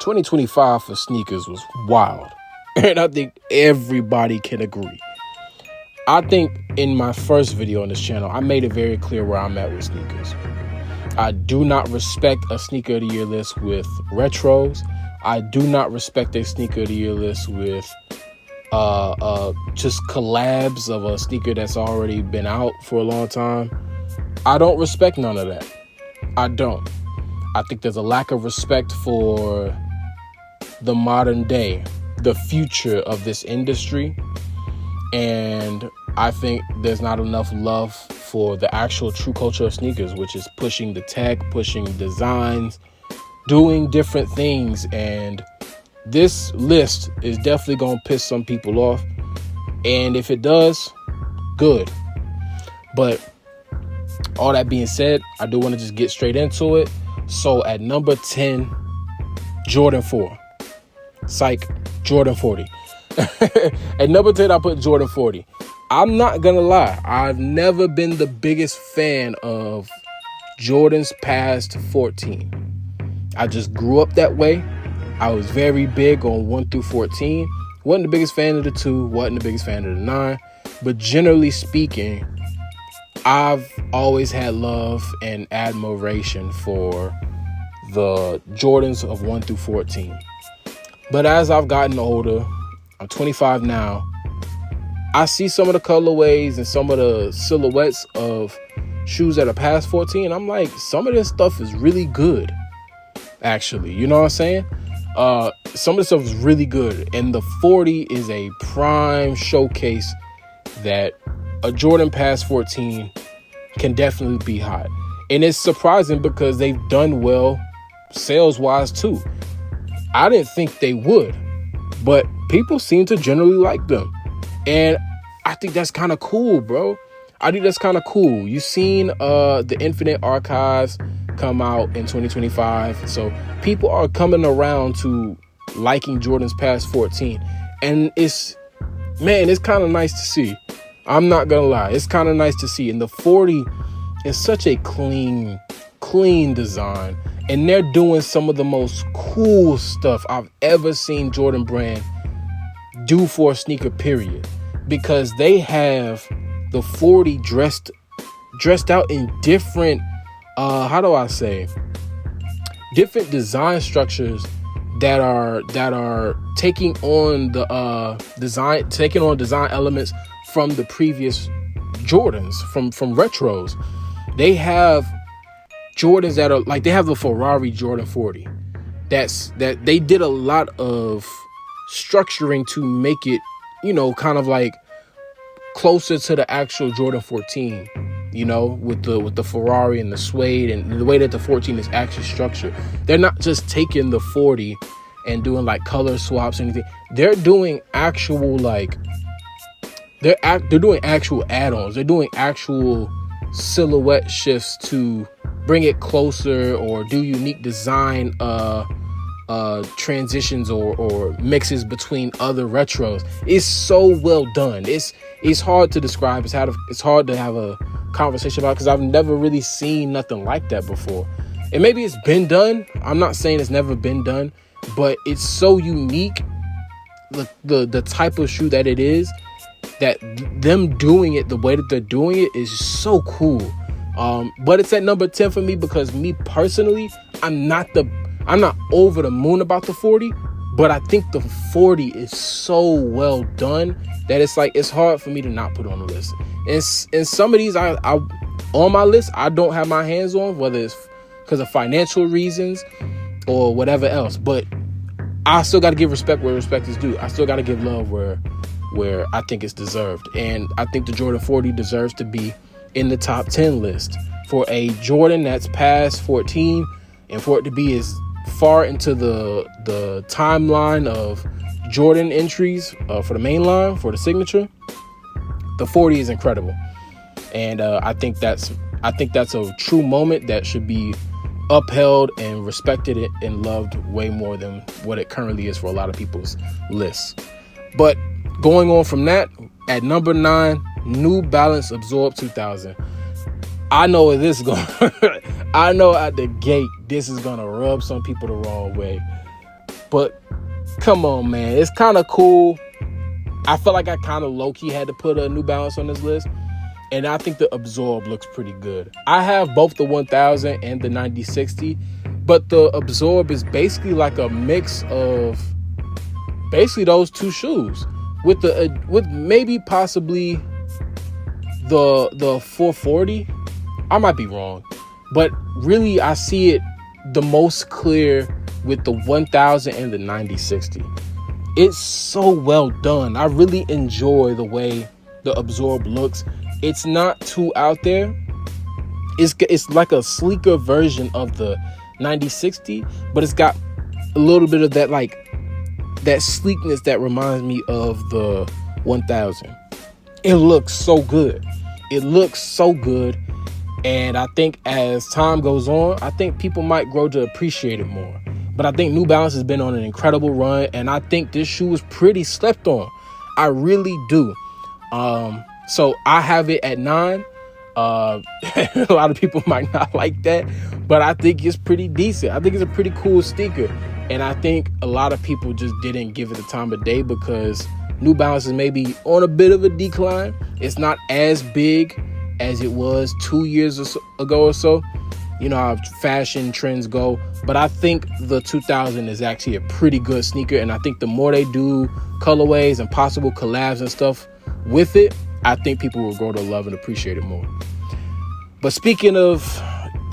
2025 for sneakers was wild. And I think everybody can agree. I think in my first video on this channel, I made it very clear where I'm at with sneakers. I do not respect a sneaker of the year list with retros. I do not respect a sneaker of the year list with just collabs of a sneaker that's already been out for a long time. I don't respect none of that. I don't. I think there's a lack of respect for the modern day, the future of this industry. And I think there's not enough love for the actual true culture of sneakers, which is pushing the tech, pushing designs, doing different things. And this list is definitely going to piss some people off. And if it does, good. But all that being said, I do want to just get straight into it. So at number 10, Jordan 4. Psych, Jordan 40. At number 10, I put Jordan 40. I'm not going to lie. I've never been the biggest fan of Jordans past 14. I just grew up that way. I was very big on 1 through 14. Wasn't the biggest fan of the 2. Wasn't the biggest fan of the 9. But generally speaking, I've always had love and admiration for the Jordans of 1 through 14. But as I've gotten older, I'm 25 now, I see some of the colorways and some of the silhouettes of shoes that are past 14. I'm like, some of this stuff is really good, actually. You know what I'm saying? Some of the stuff is really good. And the 40 is a prime showcase that a Jordan past 14 can definitely be hot. And it's surprising because they've done well sales-wise too. I didn't think they would, but people seem to generally like them. And I think that's kind of cool, bro. I think that's kind of cool. You've seen the Infinite Archives come out in 2025. So people are coming around to liking Jordan's past 14. And it's kind of nice to see. I'm not going to lie. It's kind of nice to see. And the 40 is such a clean design. And they're doing some of the most cool stuff I've ever seen Jordan Brand do for a sneaker, period. Because they have the 40 dressed out in different, different design structures that are taking on design elements from the previous Jordans, from retros. They have Jordans that are like, they have the Ferrari Jordan 40. That they did a lot of structuring to make it, kind of like closer to the actual Jordan 14, with the Ferrari and the suede and the way that the 14 is actually structured. They're not just taking the 40 and doing like color swaps or anything. They're doing actual they're doing actual add-ons. They're doing actual silhouette shifts to bring it closer or do unique design transitions or mixes between other retros. It's so well done. It's hard to describe. It's hard to have a conversation about because I've never really seen nothing like that before. And maybe it's been done. I'm not saying it's never been done, but it's so unique. The type of shoe that it is, that them doing it the way that they're doing it is so cool. But it's at number 10 for me because me personally, I'm not over the moon about the 40, but I think the 40 is so well done that it's hard for me to not put on the list. And some of these I on my list I don't have my hands on, whether it's because of financial reasons or whatever else. But I still got to give respect where respect is due. I still got to give love where I think it's deserved. And I think the Jordan 40 deserves to be in the top 10 list for a Jordan that's past 14, and for it to be as far into the timeline of Jordan entries for the main line, for the signature. The 40 is incredible. And I think that's a true moment that should be upheld and respected and loved way more than what it currently is for a lot of people's lists. But going on from that, at number 9, New Balance Absorb 2000. I know where this is going. I know at the gate this is gonna rub some people the wrong way. But come on, man. It's kind of cool. I feel like I kind of low-key had to put a New Balance on this list. And I think the Absorb looks pretty good. I have both the 1000 and the 9060. But the Absorb is basically like a mix of basically those two shoes. With maybe possibly the 440. I might be wrong. But really, I see it the most clear with the 1000 and the 9060. It's so well done. I really enjoy the way the Absorb looks. It's not too out there. It's like a sleeker version of the 9060, but it's got a little bit of that, like, that sleekness that reminds me of the 1000. It looks so good. It looks so good. And I think as time goes on, I think people might grow to appreciate it more. But I think New Balance has been on an incredible run, and I think this shoe is pretty slept on. I really do. So I have it at 9. A lot of people might not like that, but I think it's pretty decent. I think it's a pretty cool sneaker. And I think a lot of people just didn't give it the time of day because New Balance is maybe on a bit of a decline. It's not as big as it was 2 years ago or so. You know how fashion trends go. But I think the 2000 is actually a pretty good sneaker. And I think the more they do colorways and possible collabs and stuff with it, I think people will grow to love and appreciate it more. But speaking of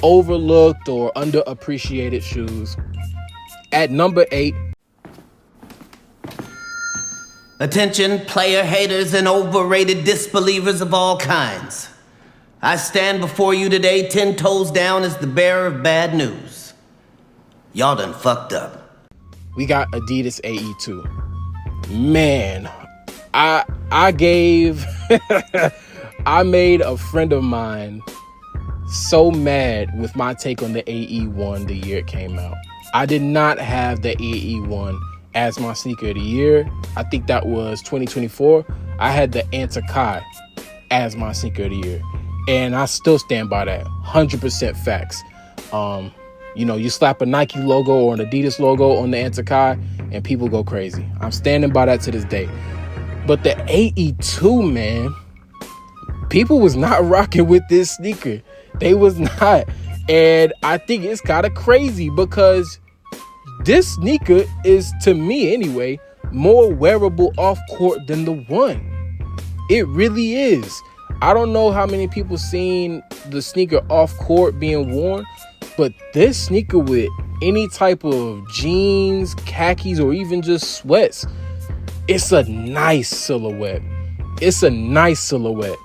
overlooked or underappreciated shoes, at number 8. Attention, player haters and overrated disbelievers of all kinds. I stand before you today 10 toes down as the bearer of bad news. Y'all done fucked up. We got Adidas AE2. Man, I gave I made a friend of mine so mad with my take on the AE1 the year it came out. I did not have the AE1 as my sneaker of the year. I think that was 2024. I had the Antakai as my sneaker of the year. And I still stand by that. 100% facts. You know, you slap a Nike logo or an Adidas logo on the Antakai and people go crazy. I'm standing by that to this day. But the AE2, man, people was not rocking with this sneaker. They was not. And I think it's kind of crazy because this sneaker is, to me anyway, more wearable off court than the one. It really is. I don't know how many people seen the sneaker off court being worn, but this sneaker with any type of jeans, khakis, or even just sweats, it's a nice silhouette. It's a nice silhouette.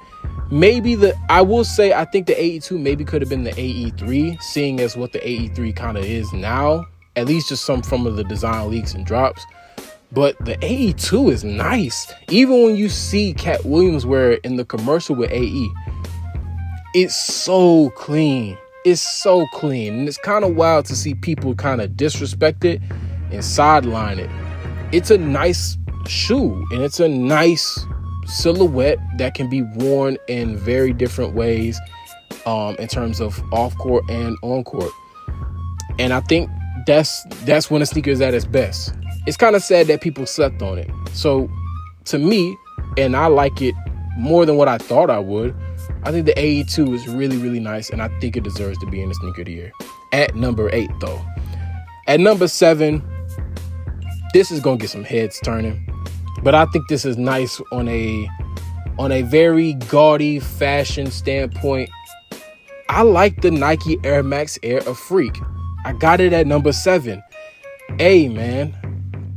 Maybe I will say, I think the AE2 maybe could have been the AE3, seeing as what the AE3 kind of is now, at least just some of the design leaks and drops. But the AE2 is nice. Even when you see Cat Williams wear it in the commercial with AE, it's so clean. It's so clean. And it's kind of wild to see people kind of disrespect it and sideline it. It's a nice shoe, and it's a nice silhouette that can be worn in very different ways in terms of off court and on court. And I think that's when a sneaker is at its best. It's kind of sad that people slept on it. So to me, and I like it more than what I thought I would, I think the AE2 is really, really nice, and I think it deserves to be in the sneaker of the year. At number 8, though. At number 7, this is going to get some heads turning. But I think this is nice on a very gaudy fashion standpoint. I like the Nike Air Max Air Freak. I got it at number 7. Hey, man,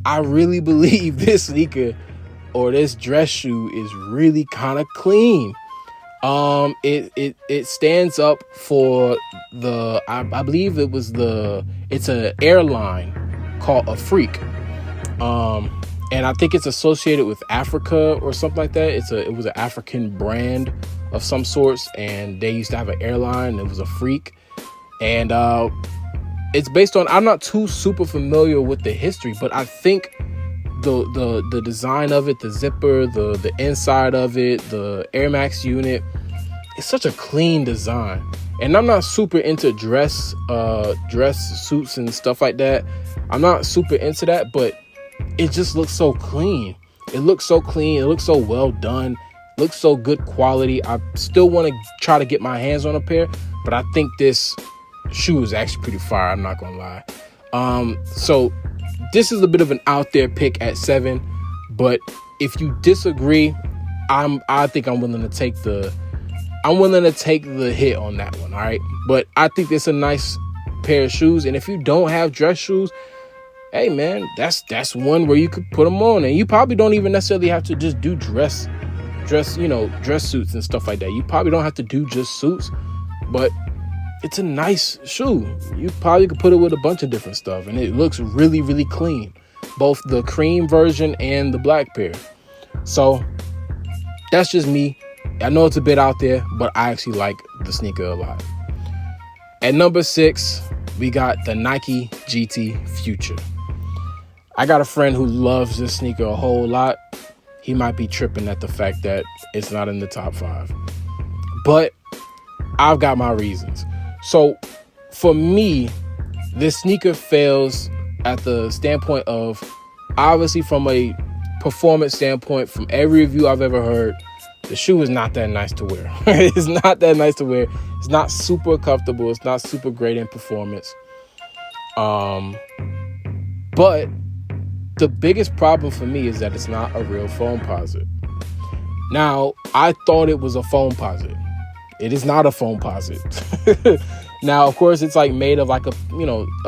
I really believe this sneaker or this dress shoe is really kind of clean. It stands up for the I believe it's an airline called Afrique. And I think it's associated with Africa or something like that. It was an African brand of some sorts, and they used to have an airline. It was Afrique, and it's based on. I'm not too super familiar with the history, but I think the design of it, the zipper, the inside of it, the Air Max unit, it's such a clean design. And I'm not super into dress suits and stuff like that. I'm not super into that, but it just looks so clean. It looks so clean. It looks so well done. It looks so good quality. I still want to try to get my hands on a pair, but I think this shoe is actually pretty fire. I'm not gonna lie. So this is a bit of an out there pick at 7, but if you disagree, I think I'm willing to take the hit on that one. All right, but I think it's a nice pair of shoes, and if you don't have dress shoes, hey man, that's one where you could put them on, and you probably don't even necessarily have to just do dress suits and stuff like that. You probably don't have to do just suits, but it's a nice shoe. You probably could put it with a bunch of different stuff, and it looks really, really clean, both the cream version and the black pair. So that's just me. I know it's a bit out there, but I actually like the sneaker a lot. At number 6, we got the Nike GT Future. I got a friend who loves this sneaker a whole lot. He might be tripping at the fact that it's not in the top 5, but I've got my reasons. So for me, this sneaker fails at the standpoint of, obviously from a performance standpoint, from every review I've ever heard, the shoe is not that nice to wear. It's not that nice to wear. It's not super comfortable. It's not super great in performance. But the biggest problem for me is that it's not a real Foamposite. Now, I thought it was a Foamposite. It is not a Foamposite. Now, of course, it's like made of like a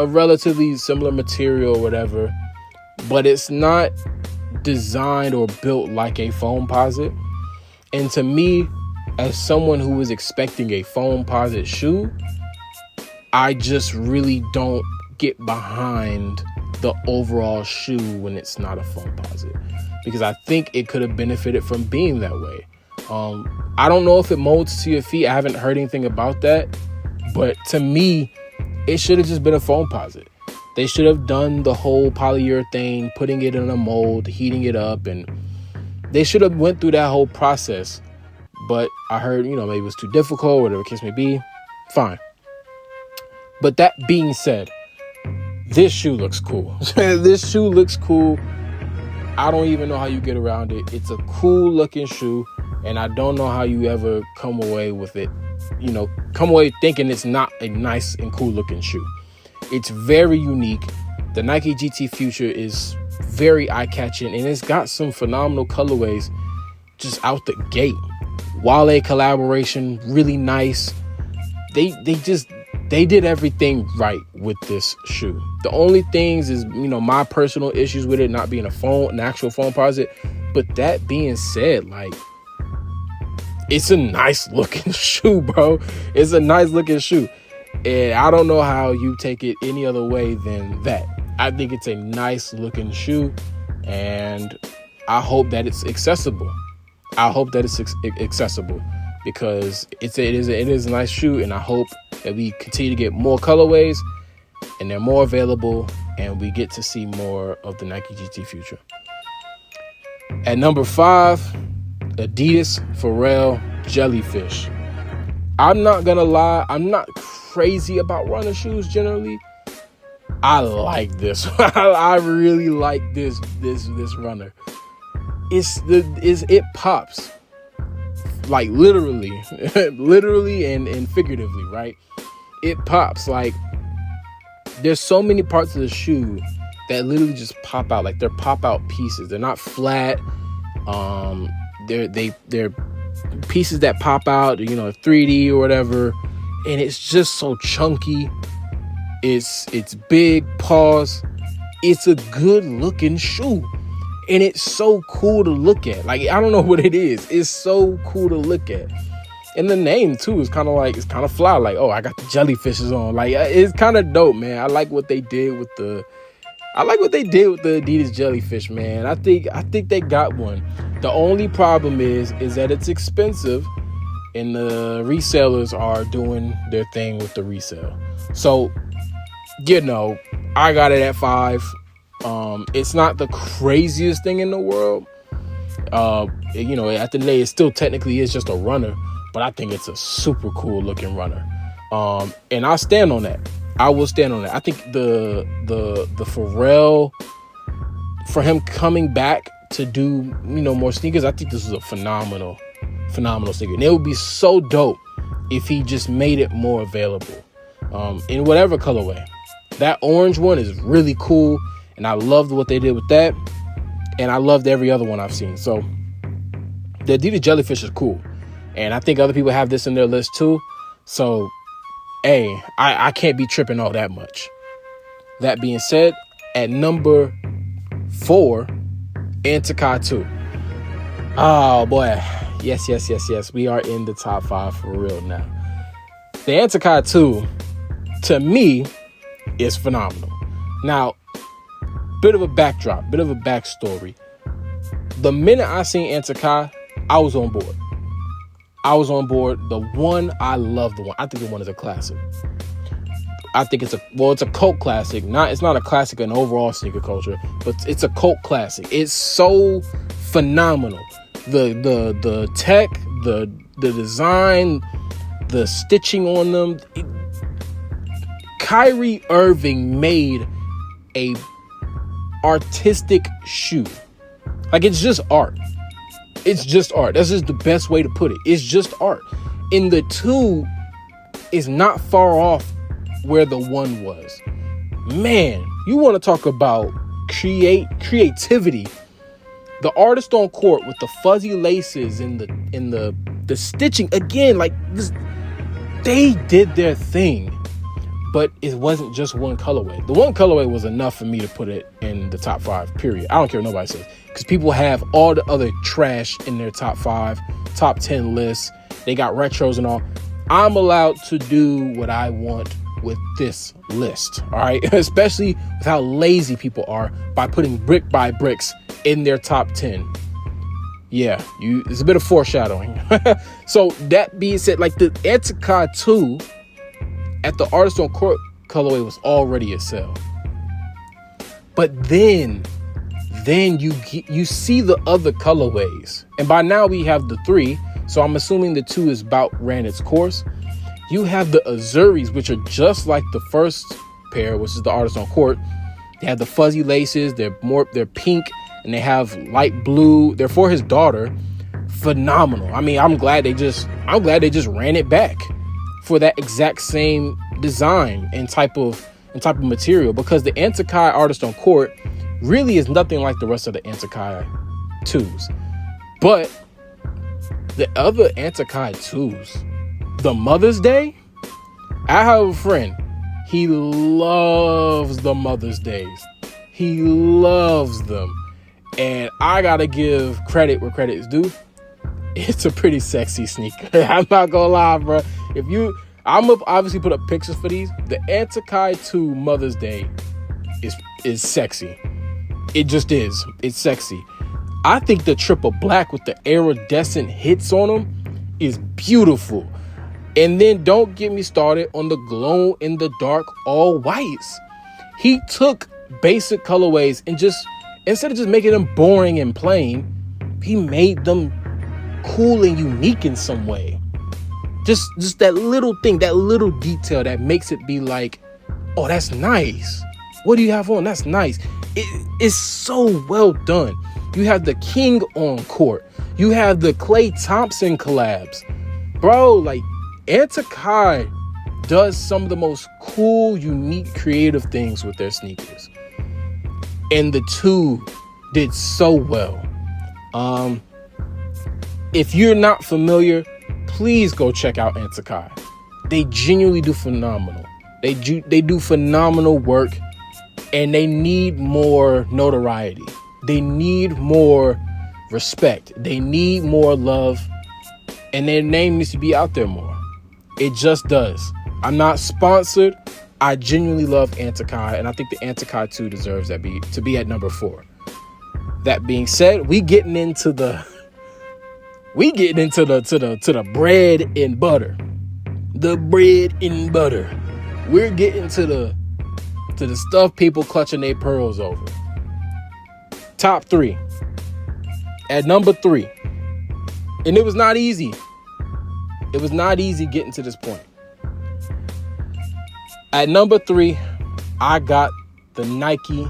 relatively similar material or whatever, but it's not designed or built like a Foamposite. And to me, as someone who was expecting a Foamposite shoe, I just really don't get behind the overall shoe when it's not a Foamposite, because I think it could have benefited from being that way. I don't know if it molds to your feet. I haven't heard anything about that, but to me, it should have just been a Foamposite. They should have done the whole polyurethane, putting it in a mold, heating it up, and they should have went through that whole process. But I heard, maybe it was too difficult, whatever the case may be. Fine. But that being said, this shoe looks cool. This shoe looks cool. I don't even know how you get around it. It's a cool looking shoe, and I don't know how you ever come away with it, come away thinking it's not a nice and cool looking shoe. It's very unique. The Nike GT Future is very eye-catching, and it's got some phenomenal colorways just out the gate. Wale collaboration, really nice. They did everything right with this shoe. The only things is, my personal issues with it not being an actual Foamposite. But that being said, like, it's a nice looking shoe, bro. It's a nice looking shoe. And I don't know how you take it any other way than that. I think it's a nice looking shoe, and I hope that it's accessible. Because it is a nice shoe, and I hope that we continue to get more colorways and they're more available, and we get to see more of the Nike GT Future. At number 5, Adidas Pharrell Jellyfish. I'm not gonna lie, I'm not crazy about runner shoes generally. I like this. I really like this runner. It pops, like literally and figuratively, right? It pops. Like, there's so many parts of the shoe that literally just pop out. Like, they're pop out pieces. They're not flat. They're pieces that pop out, 3D or whatever, and it's just so chunky. It's big paws. It's a good looking shoe, and it's so cool to look at. Like, I don't know what it is. It's so cool to look at. And the name too is kind of fly. Like, oh, I got the jellyfishes on. Like, it's kind of dope, man. I like what they did with the Adidas jellyfish, man. I think they got one. The only problem is that it's expensive, and the resellers are doing their thing with the resale. So, I got it at 5. It's not the craziest thing in the world. At the end of the day, it still technically is just a runner, but I think it's a super cool looking runner. And I stand on that. I will stand on that. I think the Pharrell, for him coming back to do, more sneakers, I think this is a phenomenal sneaker. And it would be so dope if he just made it more available, in whatever colorway. That orange one is really cool, and I loved what they did with that, and I loved every other one I've seen. So the Adidas Jellyfish is cool, and I think other people have this in their list too. So, hey, I can't be tripping all that much. That being said, at number 4, Antikai 2. Oh boy, yes. We are in the top 5 for real now. The Antikai 2, to me, is phenomenal. Now, bit of a backdrop, bit of a backstory. The minute I seen Antikai, I was on board. The one, I love the one. I think the one is a classic. I think it's a cult classic. It's not a classic in overall sneaker culture, but it's a cult classic. It's so phenomenal. The tech, the design, the stitching on them. Kyrie Irving made a artistic shoe. Like, it's just art. It's just art. That's just the best way to put it. It's just art. And the 2 is not far off where the 1 was. Man, you want to talk about creativity. The artist on court with the fuzzy laces and the stitching, again, like this, they did their thing. But it wasn't just one colorway. The one colorway was enough for me to put it in the top 5, period. I don't care what nobody says. Because people have all the other trash in their top 5, top 10 lists. They got retros and all. I'm allowed to do what I want with this list, all right? Especially with how lazy people are by putting brick by bricks in their top 10. Yeah, it's a bit of foreshadowing. So that being said, like the Antikai 2 at the Artist on Court colorway was already a sell. But then you see the other colorways. And by now we have the 3. So I'm assuming the 2 is about ran its course. You have the Azuris, which are just like the first pair, which is the Artist on Court. They have the fuzzy laces. They're pink, and they have light blue. They're for his daughter. Phenomenal. I mean, I'm glad they just ran it back for that exact same design and type of material, because the Antikai Artist on Court really is nothing like the rest of the Antikai 2s. But the other Antikai 2s, the Mother's Day, I have a friend, he loves the Mother's Days. He loves them. And I gotta give credit where credit is due. It's a pretty sexy sneaker. I'm not gonna lie, bro. I'm gonna obviously put up pictures for these. The Antikai 2 Mother's Day is sexy. It just is. It's sexy. I think the triple black with the iridescent hits on them is beautiful. And then don't get me started on the glow in the dark all whites. He took basic colorways and just, instead of just making them boring and plain, he made them cool and unique in some way. Just that little thing, that little detail that makes it be like, oh, that's nice. What do you have on? That's nice. It's so well done. You have the King on court. You have the Klay Thompson collabs. Bro, like, Antikai does some of the most cool, unique, creative things with their sneakers. And the 2 did so well. If you're not familiar, please go check out Antikai. They genuinely do phenomenal. They do phenomenal work, and they need more notoriety. They need more respect. They need more love, and their name needs to be out there more. It just does. I'm not sponsored. I genuinely love Antikai, and I think the Antikai 2 deserves to be at number 4. That being said, we getting into the bread and butter. The bread and butter. We're getting to the stuff people clutching their pearls over. Top 3. At number 3. And it was not easy. It was not easy getting to this point. At number 3, I got the Nike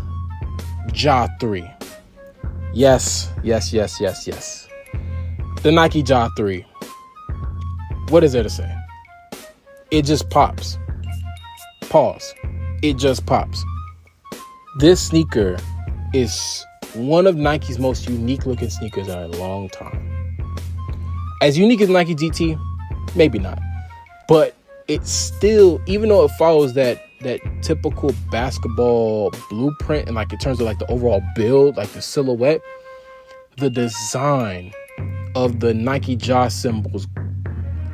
Ja 3. Yes. The Nike Ja 3. What is there to say? It just pops. Pause. It just pops. This sneaker is one of Nike's most unique looking sneakers in a long time. As unique as Nike GT, maybe not. But it's still, even though it follows that typical basketball blueprint and like in terms of like the overall build, like the silhouette, the design of the Nike Ja symbols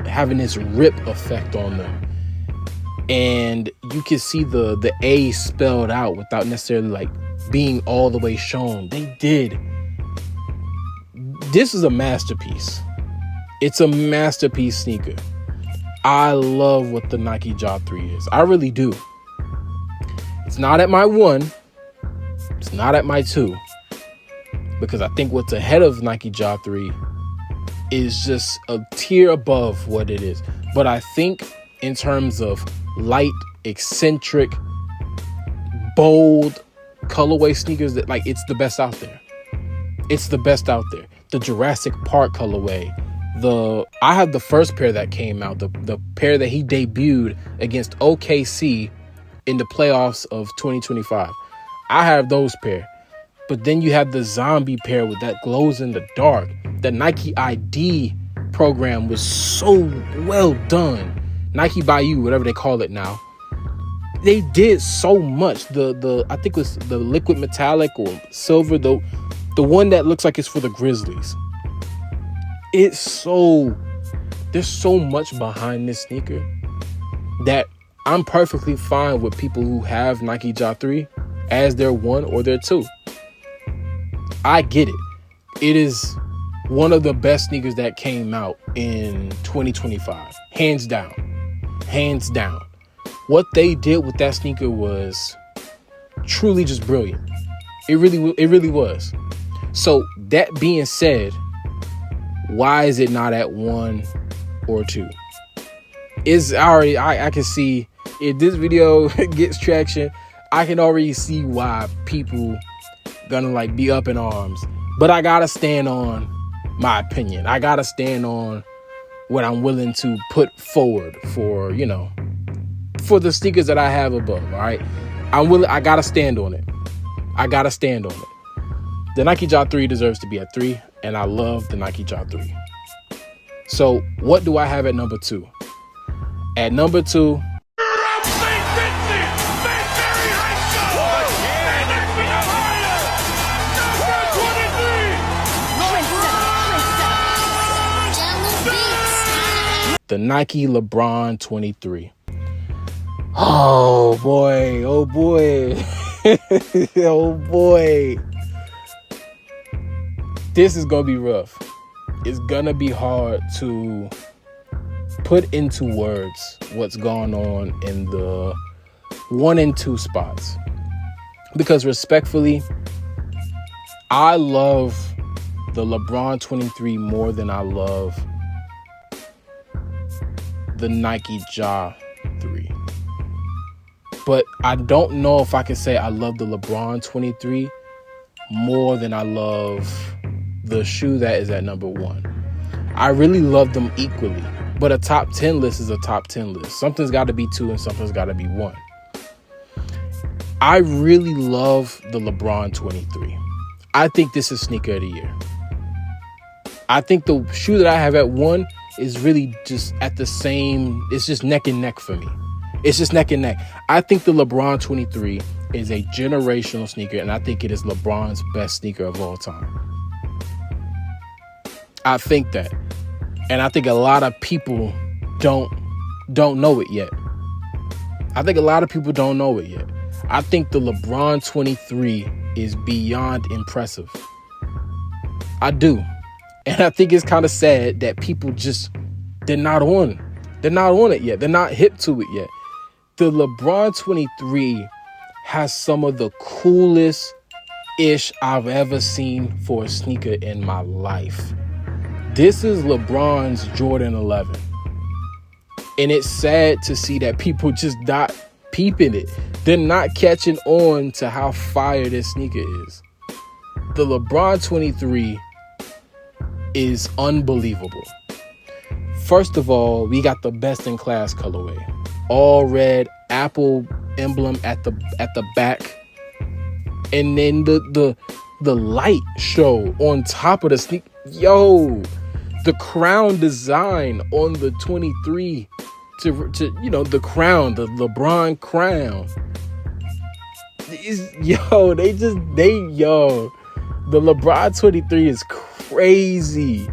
having this rip effect on them. And you can see the A spelled out without necessarily like being all the way shown. They did. This is a masterpiece. It's a masterpiece sneaker. I love what the Nike Ja 3 is. I really do. It's not at my 1. It's not at my 2. Because I think what's ahead of Nike Ja 3 is just a tier above what it is. But I think in terms of light, eccentric, bold colorway sneakers, that like it's the best out there. It's the best out there. The Jurassic Park colorway. I had the first pair that came out, the pair that he debuted against OKC in the playoffs of 2025. I have those pair. But then you have the zombie pair with that glows in the dark. The Nike ID program was so well done. Nike by You, whatever they call it now. They did so much. I think it was the liquid metallic or silver, the one that looks like it's for the Grizzlies. There's so much behind this sneaker that I'm perfectly fine with people who have Nike Ja 3 as their 1 or their 2. I get it. It is one of the best sneakers that came out in 2025. Hands down. Hands down. What they did with that sneaker was truly just brilliant. It really was. So that being said, why is it not at 1 or 2? It's already, I can see if this video gets traction, I can already see why people gonna like be up in arms. But I gotta stand on my opinion. I gotta stand on what I'm willing to put forward for, for the sneakers that I have above. All right. I gotta stand on it. The Nike Ja 3 deserves to be at 3, and I love the Nike Ja 3. So what do I have at number 2? At number 2, the Nike LeBron 23. Oh boy. Oh boy. This is gonna be rough. It's gonna be hard to put into words what's going on in the 1 and 2 spots. Because respectfully, I love the LeBron 23 more than I love the Nike Ja 3. But I don't know if I can say I love the LeBron 23 more than I love the shoe that is at number 1. I really love them equally, but a top 10 list is a top 10 list. Something's got to be 2 and something's got to be 1. I really love the LeBron 23. I think this is sneaker of the year. I think the shoe that I have at 1 is really just at the same, it's just neck and neck for me. It's just neck and neck. I think the LeBron 23 is a generational sneaker, and I think it is LeBron's best sneaker of all time. I think that. And I think a lot of people don't know it yet. I think the LeBron 23 is beyond impressive. I do. And I think it's kind of sad that people they're not on it yet. They're not hip to it yet. The LeBron 23 has some of the coolest ish I've ever seen for a sneaker in my life. This is LeBron's Jordan 11. And it's sad to see that people peeping it. They're not catching on to how fire this sneaker is. The LeBron 23 is unbelievable. First of all, we got the best in class colorway. All red, Apple emblem at the back. And then the light show on top of the sneaker. Yo, the crown design on the 23 to the crown, the LeBron crown. The LeBron 23 is crazy.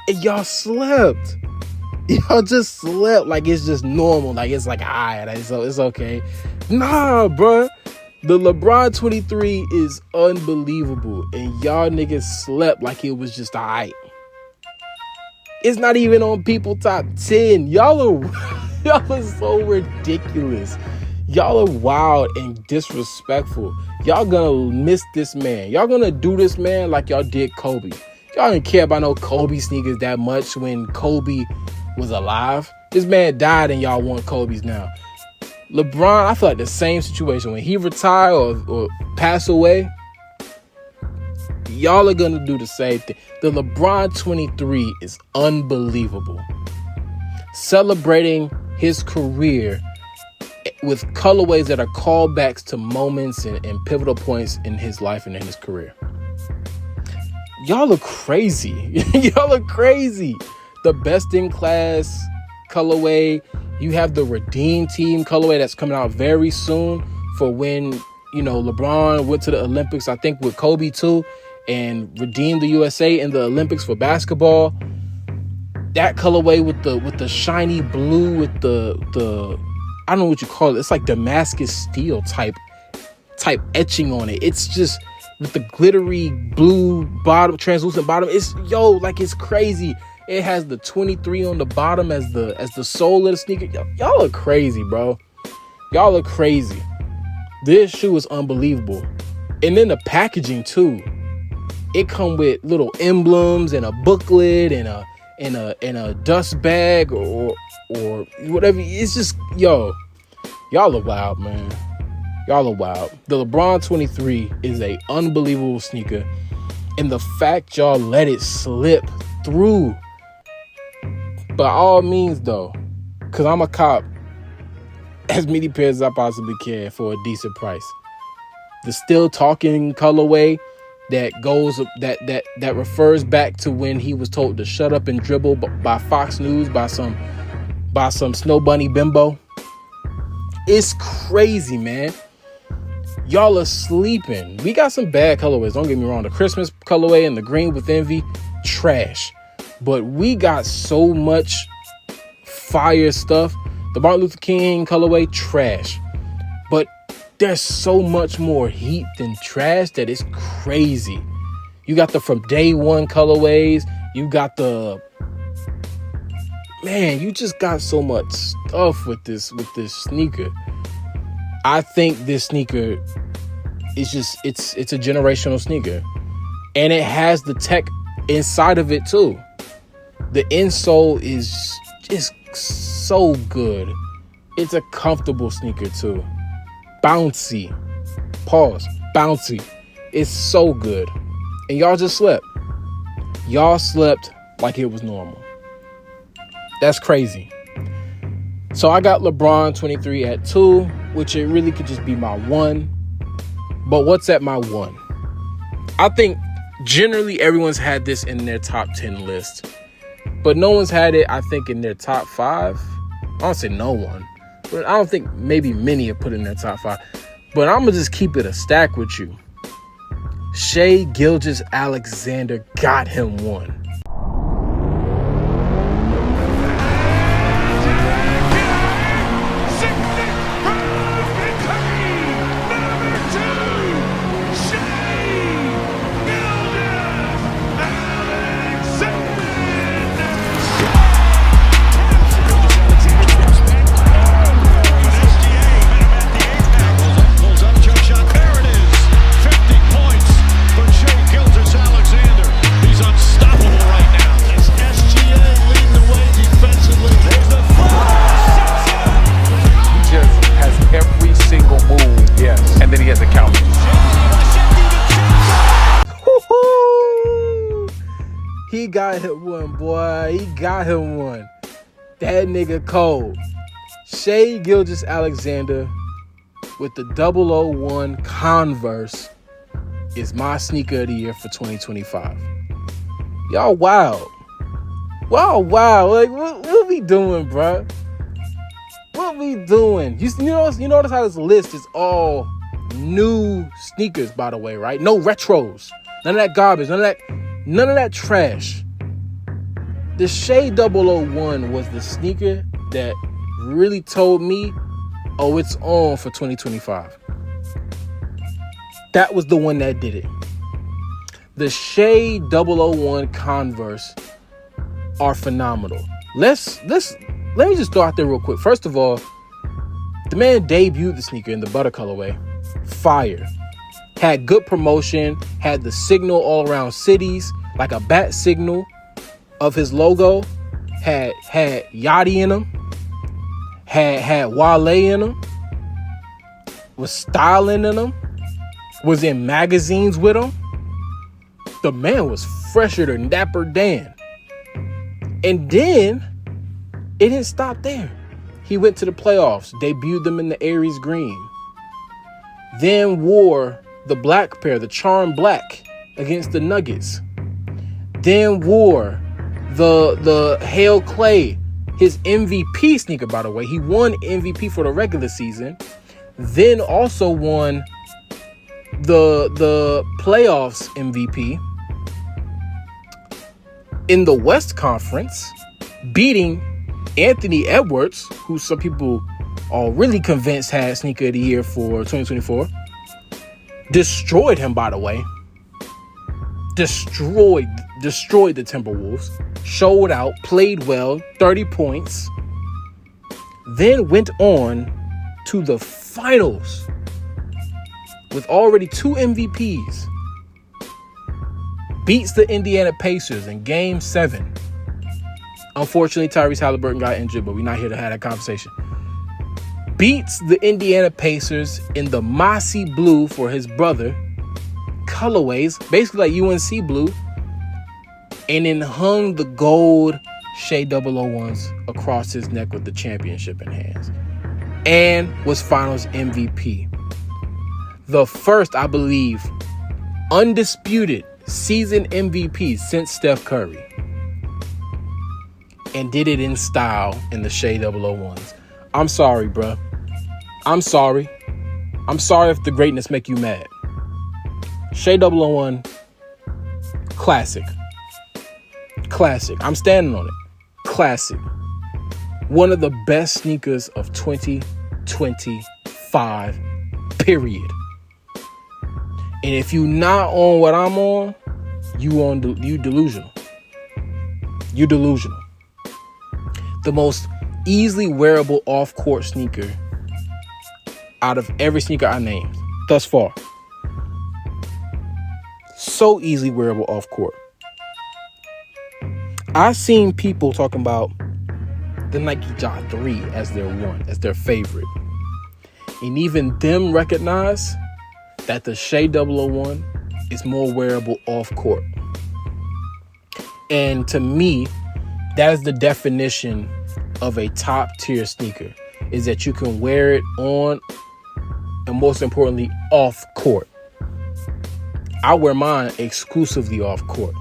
And y'all slept. Y'all just slept like it's just normal. Like it's like, alright, it's okay. Nah, bruh. The LeBron 23 is unbelievable. And y'all niggas slept like it was just alright. It's not even on people top 10. Y'all are so ridiculous. Y'all are wild and disrespectful. Y'all gonna miss this man. Y'all gonna do this man like y'all did Kobe. Y'all didn't care about no Kobe sneakers that much when Kobe was alive. This man died and y'all want Kobe's now. LeBron, I feel like the same situation. When he retire or pass away, y'all are gonna do the same thing. The LeBron 23 is unbelievable. Celebrating his career with colorways that are callbacks to moments and pivotal points in his life and in his career. Y'all are crazy. Y'all are crazy. The best in class colorway. You have the Redeem Team colorway that's coming out very soon for when, LeBron went to the Olympics, I think with Kobe too, and redeemed the USA in the Olympics for basketball. That colorway with the shiny blue with the I don't know what you call it. It's like Damascus steel type etching on it. It's just with the glittery blue bottom, translucent bottom. It's crazy. It has the 23 on the bottom as the sole of the sneaker. Y'all are crazy, bro. Y'all are crazy. This shoe is unbelievable. And then the packaging too. It come with little emblems and a booklet and a dust bag or whatever. It's just, y'all are wild, man. Y'all are wild. The LeBron 23 is a unbelievable sneaker. And the fact y'all let it slip through, by all means though, because I'm a cop, as many pairs as I possibly can for a decent price. The Still Talking colorway that goes that refers back to when he was told to shut up and dribble by Fox News by some Snow Bunny bimbo. It's crazy, man. Y'all are sleeping. We got some bad colorways. Don't get me wrong. The Christmas colorway and the green with envy, trash. But we got so much fire stuff. The Martin Luther King colorway, trash. But there's so much more heat than trash that it's crazy. You got the From Day One colorways. You got you just got so much stuff with this sneaker. I think this sneaker is just, it's a generational sneaker. And it has the tech inside of it too. The insole is just so good. It's a comfortable sneaker too. Bouncy. Pause. Bouncy. It's so good. And y'all just slept. Y'all slept like it was normal. That's crazy. So I got LeBron 23 at 2, which it really could just be my 1. But what's at my 1? I think generally everyone's had this in their top 10 list. But no one's had it, I think, in their top 5. I don't say no one. But I don't think maybe many have put it in their top 5. But I'm going to just keep it a stack with you. Shai Gilgeous-Alexander got him 1. Alexander. He's unstoppable. he got him one, boy. He got him one. That nigga cold. Shai Gilgeous-Alexander with the 001 Converse is my sneaker of the year for 2025. Y'all wild. Wow. Like, what we doing, bruh? What we doing? You notice how this list is all new sneakers, by the way, right? No retros. None of that garbage. None of that trash. The Shai 001 was the sneaker that really told me, oh, it's on for 2025. That was the one that did it. The Shai 001 Converse are phenomenal. Let me just throw out there real quick. First of all, the man debuted the sneaker in the butter colorway. Fire. Had good promotion, had the signal all around cities, like a bat signal of his logo. Had Yachty in him. Had Wale in him. Was styling in him. Was in magazines with him. The man was fresher than Dapper Dan. And then it didn't stop there. He went to the playoffs, debuted them in the Aries green. Then wore the black pair, the Charm Black, against the Nuggets. Then wore the Hail Clay, his MVP sneaker, by the way. He won MVP for the regular season. Then also won the playoffs MVP in the West Conference, beating Anthony Edwards, who some people are really convinced had sneaker of the year for 2024. Destroyed him, by the way. Destroyed the Timberwolves. Showed out, played well, 30 points. Then went on to the finals with already 2 MVPs. Beats the Indiana Pacers in Game 7. Unfortunately, Tyrese Halliburton got injured, but we're not here to have that conversation. Beats the Indiana Pacers in the Mossy Blue for his brother. Colorways, basically like UNC Blue. And then hung the gold Shai 001s across his neck with the championship in hands. And was finals MVP. The first, I believe, undisputed season MVP since Steph Curry. And did it in style in the Shai 001s. I'm sorry, bruh. I'm sorry. I'm sorry if the greatness make you mad. Shai 001, classic. Classic. I'm standing on it. Classic. One of the best sneakers of 2025, period. And if you not on what I'm on, you delusional. You delusional. The most easily wearable off-court sneaker out of every sneaker I named thus far. So easily wearable off-court. I've seen people talking about the Nike Jot 3 as their one, as their favorite. And even them recognize that the Shai 001 is more wearable off-court. And to me, that is the definition of a top-tier sneaker, is that you can wear it on and most importantly, off-court. I wear mine exclusively off-court.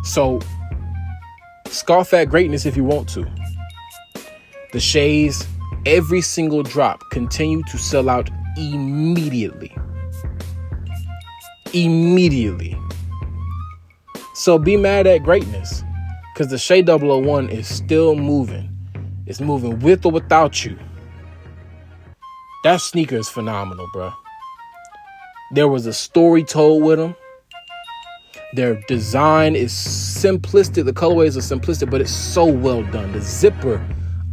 So, scoff at greatness if you want to. The Shais, every single drop, continue to sell out immediately. Immediately. So be mad at greatness, because the Shai 001 is still moving. It's moving with or without you. That sneaker is phenomenal, bro. There was a story told with them. Their design is simplistic. The colorways are simplistic, but it's so well done. The zipper,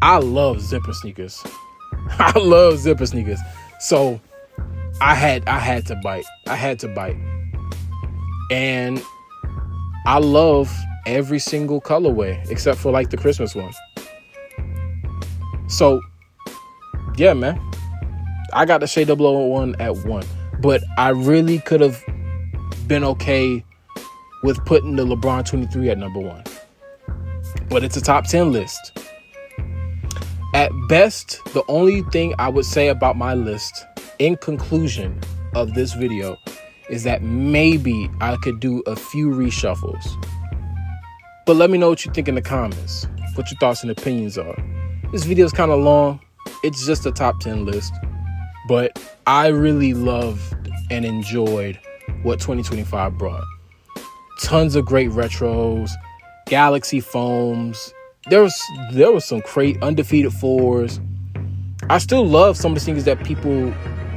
I love zipper sneakers. I love zipper sneakers. So I had to bite. And I love every single colorway except for like the Christmas one. So yeah, man. I got the Shai 001 at 1, but I really could have been okay with putting the LeBron 23 at number 1. But it's a top 10 list. At best, the only thing I would say about my list in conclusion of this video is that maybe I could do a few reshuffles. But let me know what you think in the comments, what your thoughts and opinions are. This video is kind of long. It's just a top 10 list. But I really loved and enjoyed what 2025 brought. Tons of great retros, Galaxy foams. There was some great undefeated 4s. I still love some of the things that people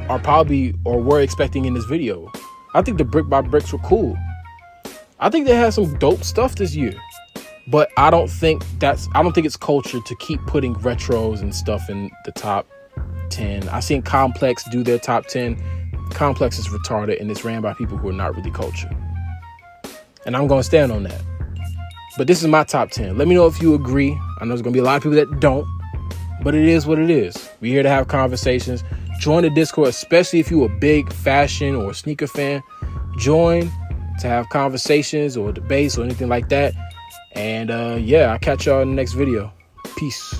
are probably or were expecting in this video. I think the brick by bricks were cool. I think they had some dope stuff this year. But I don't think it's culture to keep putting retros and stuff in the top 10. I seen Complex do their top 10. Complex is retarded and it's ran by people who are not really culture. And I'm going to stand on that. But this is my top 10. Let me know if you agree. I know there's going to be a lot of people that don't. But it is what it is. We're here to have conversations. Join the Discord, especially if you're a big fashion or sneaker fan. Join to have conversations or debates or anything like that. And yeah, I'll catch y'all in the next video. Peace.